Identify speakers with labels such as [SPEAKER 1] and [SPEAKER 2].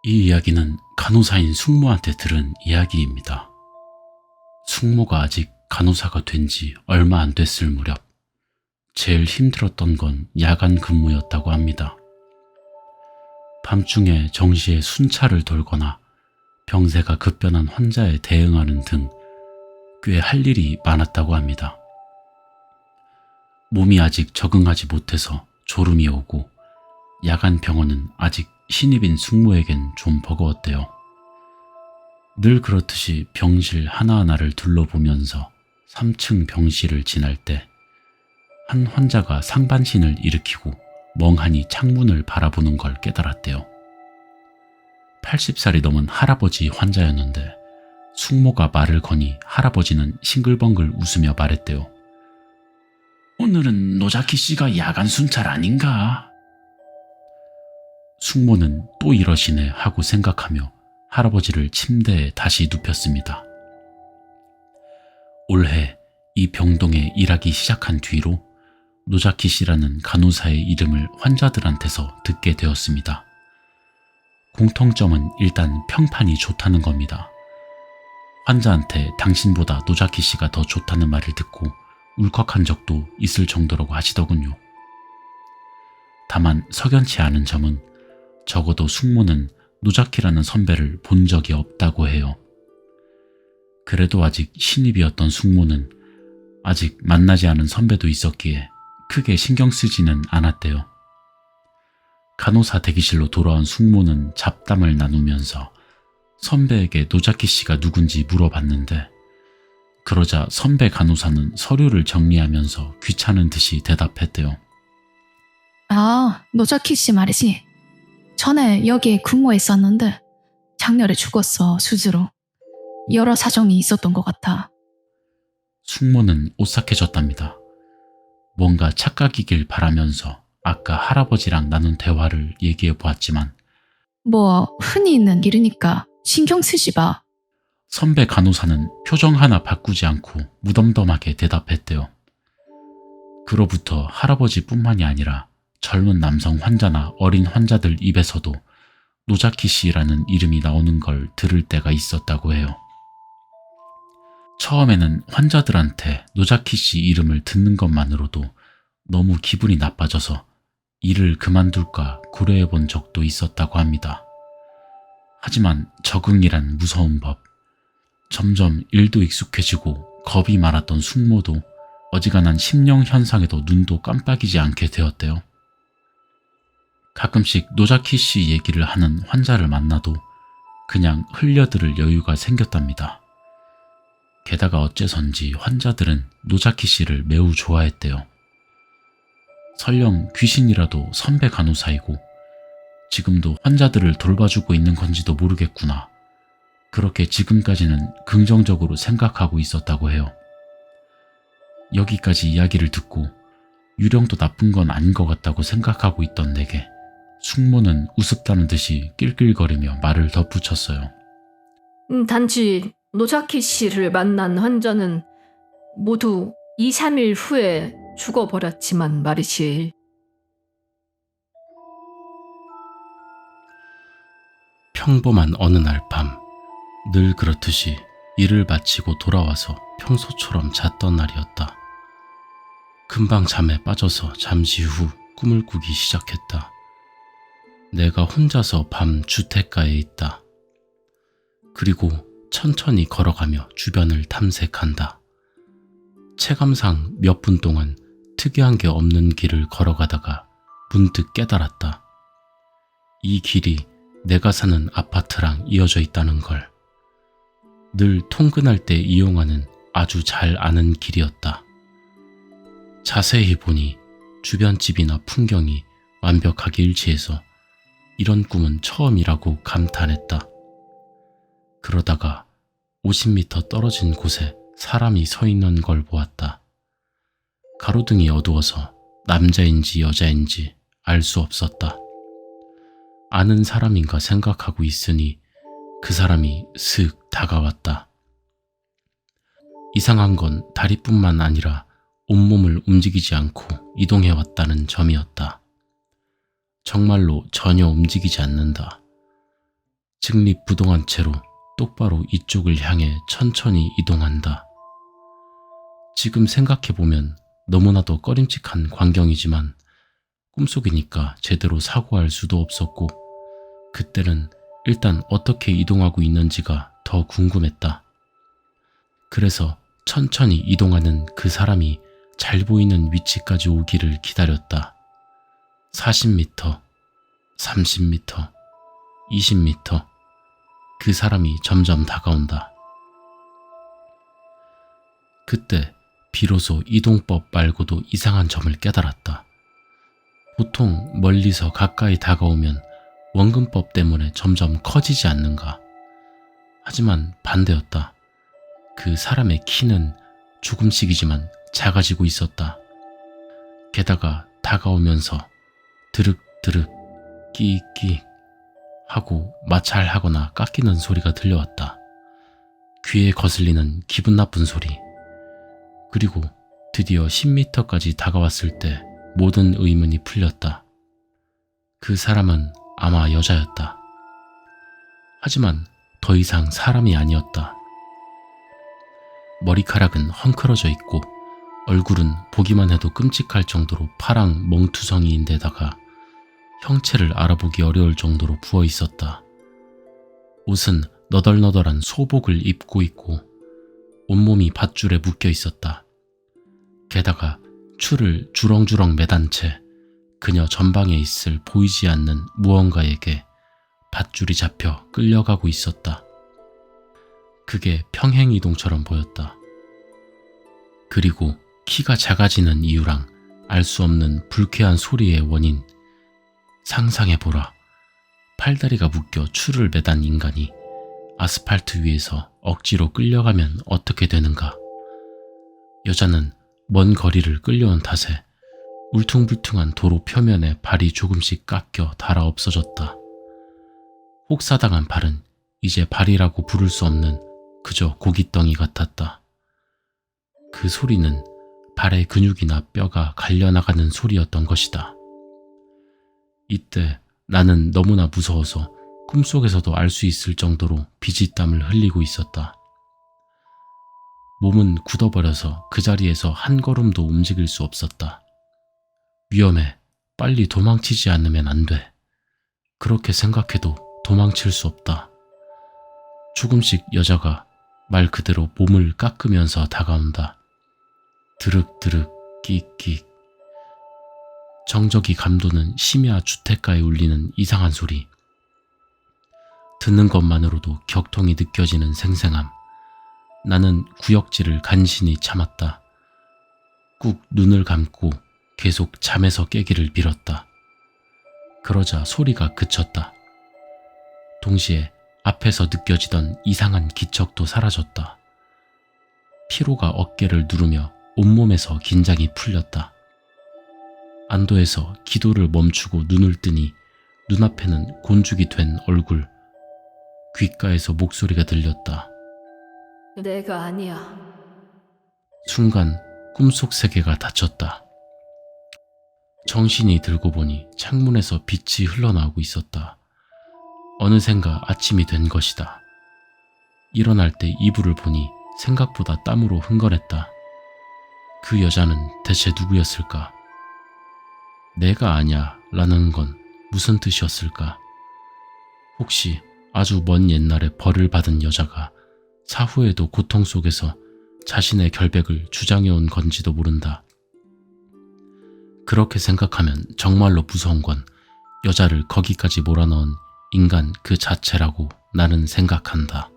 [SPEAKER 1] 이 이야기는 간호사인 숙모한테 들은 이야기입니다. 숙모가 아직 간호사가 된 지 얼마 안 됐을 무렵 제일 힘들었던 건 야간 근무였다고 합니다. 밤중에 정시에 순찰을 돌거나 병세가 급변한 환자에 대응하는 등 꽤 할 일이 많았다고 합니다. 몸이 아직 적응하지 못해서 졸음이 오고 야간 병원은 아직 신입인 숙모에겐 좀 버거웠대요. 늘 그렇듯이 병실 하나하나를 둘러보면서 3층 병실을 지날 때 한 환자가 상반신을 일으키고 멍하니 창문을 바라보는 걸 깨달았대요. 80살이 넘은 할아버지 환자였는데 숙모가 말을 거니 할아버지는 싱글벙글 웃으며 말했대요. 오늘은 노자키 씨가 야간 순찰 아닌가? 숙모는 또 이러시네 하고 생각하며 할아버지를 침대에 다시 눕혔습니다. 올해 이 병동에 일하기 시작한 뒤로 노자키 씨라는 간호사의 이름을 환자들한테서 듣게 되었습니다. 공통점은 일단 평판이 좋다는 겁니다. 환자한테 당신보다 노자키 씨가 더 좋다는 말을 듣고 울컥한 적도 있을 정도라고 하시더군요. 다만 석연치 않은 점은 적어도 숙모는 노자키라는 선배를 본 적이 없다고 해요. 그래도 아직 신입이었던 숙모는 아직 만나지 않은 선배도 있었기에 크게 신경 쓰지는 않았대요. 간호사 대기실로 돌아온 숙모는 잡담을 나누면서 선배에게 노자키 씨가 누군지 물어봤는데 그러자 선배 간호사는 서류를 정리하면서 귀찮은 듯이 대답했대요.
[SPEAKER 2] 아, 노자키 씨 말이지. 전에 여기에 근무했었는데 작년에 죽었어, 수주로. 여러 사정이 있었던 것 같아.
[SPEAKER 1] 숙모는 오싹해졌답니다. 뭔가 착각이길 바라면서 아까 할아버지랑 나눈 대화를 얘기해 보았지만
[SPEAKER 2] 뭐 흔히 있는 일이니까 신경 쓰지 마.
[SPEAKER 1] 선배 간호사는 표정 하나 바꾸지 않고 무덤덤하게 대답했대요. 그로부터 할아버지뿐만이 아니라 젊은 남성 환자나 어린 환자들 입에서도 노자키 씨라는 이름이 나오는 걸 들을 때가 있었다고 해요. 처음에는 환자들한테 노자키 씨 이름을 듣는 것만으로도 너무 기분이 나빠져서 일을 그만둘까 고려해 본 적도 있었다고 합니다. 하지만 적응이란 무서운 법. 점점 일도 익숙해지고 겁이 많았던 숙모도 어지간한 심령 현상에도 눈도 깜빡이지 않게 되었대요. 가끔씩 노자키 씨 얘기를 하는 환자를 만나도 그냥 흘려들을 여유가 생겼답니다. 게다가 어째선지 환자들은 노자키 씨를 매우 좋아했대요. 설령 귀신이라도 선배 간호사이고 지금도 환자들을 돌봐주고 있는 건지도 모르겠구나. 그렇게 지금까지는 긍정적으로 생각하고 있었다고 해요. 여기까지 이야기를 듣고 유령도 나쁜 건 아닌 것 같다고 생각하고 있던 내게 숙모는 우습다는 듯이 낄낄거리며 말을 덧붙였어요.
[SPEAKER 3] 단지 노자키 씨를 만난 환자는 모두 2, 3일 후에 죽어버렸지만 말이지.
[SPEAKER 1] 평범한 어느 날 밤, 늘 그렇듯이 일을 마치고 돌아와서 평소처럼 잤던 날이었다. 금방 잠에 빠져서 잠시 후 꿈을 꾸기 시작했다. 내가 혼자서 밤 주택가에 있다. 그리고 천천히 걸어가며 주변을 탐색한다. 체감상 몇 분 동안 특이한 게 없는 길을 걸어가다가 문득 깨달았다. 이 길이 내가 사는 아파트랑 이어져 있다는 걸. 늘 통근할 때 이용하는 아주 잘 아는 길이었다. 자세히 보니 주변 집이나 풍경이 완벽하게 일치해서 이런 꿈은 처음이라고 감탄했다. 그러다가 50m 떨어진 곳에 사람이 서 있는 걸 보았다. 가로등이 어두워서 남자인지 여자인지 알 수 없었다. 아는 사람인가 생각하고 있으니 그 사람이 슥 다가왔다. 이상한 건 다리뿐만 아니라 온몸을 움직이지 않고 이동해왔다는 점이었다. 정말로 전혀 움직이지 않는다. 직립부동한 채로 똑바로 이쪽을 향해 천천히 이동한다. 지금 생각해보면 너무나도 꺼림칙한 광경이지만 꿈속이니까 제대로 사고할 수도 없었고 그때는 일단 어떻게 이동하고 있는지가 더 궁금했다. 그래서 천천히 이동하는 그 사람이 잘 보이는 위치까지 오기를 기다렸다. 40m, 30m, 20m. 그 사람이 점점 다가온다. 그때 비로소 이동법 말고도 이상한 점을 깨달았다. 보통 멀리서 가까이 다가오면 원근법 때문에 점점 커지지 않는가. 하지만 반대였다. 그 사람의 키는 조금씩이지만 작아지고 있었다. 게다가 다가오면서 드륵드륵 끼익끼익 하고 마찰하거나 깎이는 소리가 들려왔다. 귀에 거슬리는 기분 나쁜 소리. 그리고 드디어 10m까지 다가왔을 때 모든 의문이 풀렸다. 그 사람은 아마 여자였다. 하지만 더 이상 사람이 아니었다. 머리카락은 헝클어져 있고 얼굴은 보기만 해도 끔찍할 정도로 파랑 멍투성이인데다가 형체를 알아보기 어려울 정도로 부어 있었다. 옷은 너덜너덜한 소복을 입고 있고 온몸이 밧줄에 묶여 있었다. 게다가 추를 주렁주렁 매단 채 그녀 전방에 있을 보이지 않는 무언가에게 밧줄이 잡혀 끌려가고 있었다. 그게 평행이동처럼 보였다. 그리고 키가 작아지는 이유랑 알 수 없는 불쾌한 소리의 원인. 상상해보라. 팔다리가 묶여 추를 매단 인간이 아스팔트 위에서 억지로 끌려가면 어떻게 되는가. 여자는 먼 거리를 끌려온 탓에 울퉁불퉁한 도로 표면에 발이 조금씩 깎여 닳아 없어졌다. 혹사당한 발은 이제 발이라고 부를 수 없는 그저 고깃덩이 같았다. 그 소리는 발의 근육이나 뼈가 갈려나가는 소리였던 것이다. 이때 나는 너무나 무서워서 꿈속에서도 알 수 있을 정도로 비지땀을 흘리고 있었다. 몸은 굳어버려서 그 자리에서 한 걸음도 움직일 수 없었다. 위험해. 빨리 도망치지 않으면 안 돼. 그렇게 생각해도 도망칠 수 없다. 조금씩 여자가 말 그대로 몸을 깎으면서 다가온다. 드륵드륵 끽끽. 정적이 감도는 심야 주택가에 울리는 이상한 소리. 듣는 것만으로도 격통이 느껴지는 생생함. 나는 구역질을 간신히 참았다. 꾹 눈을 감고 계속 잠에서 깨기를 빌었다. 그러자 소리가 그쳤다. 동시에 앞에서 느껴지던 이상한 기척도 사라졌다. 피로가 어깨를 누르며 온몸에서 긴장이 풀렸다. 안도에서 기도를 멈추고 눈을 뜨니 눈앞에는 곤죽이 된 얼굴, 귓가에서 목소리가 들렸다.
[SPEAKER 3] 내가 아니야.
[SPEAKER 1] 순간 꿈속 세계가 닫혔다. 정신이 들고 보니 창문에서 빛이 흘러나오고 있었다. 어느샌가 아침이 된 것이다. 일어날 때 이불을 보니 생각보다 땀으로 흥건했다. 그 여자는 대체 누구였을까? 내가 아냐 라는 건 무슨 뜻이었을까? 혹시 아주 먼 옛날에 벌을 받은 여자가 사후에도 고통 속에서 자신의 결백을 주장해온 건지도 모른다. 그렇게 생각하면 정말로 무서운 건 여자를 거기까지 몰아넣은 인간 그 자체라고 나는 생각한다.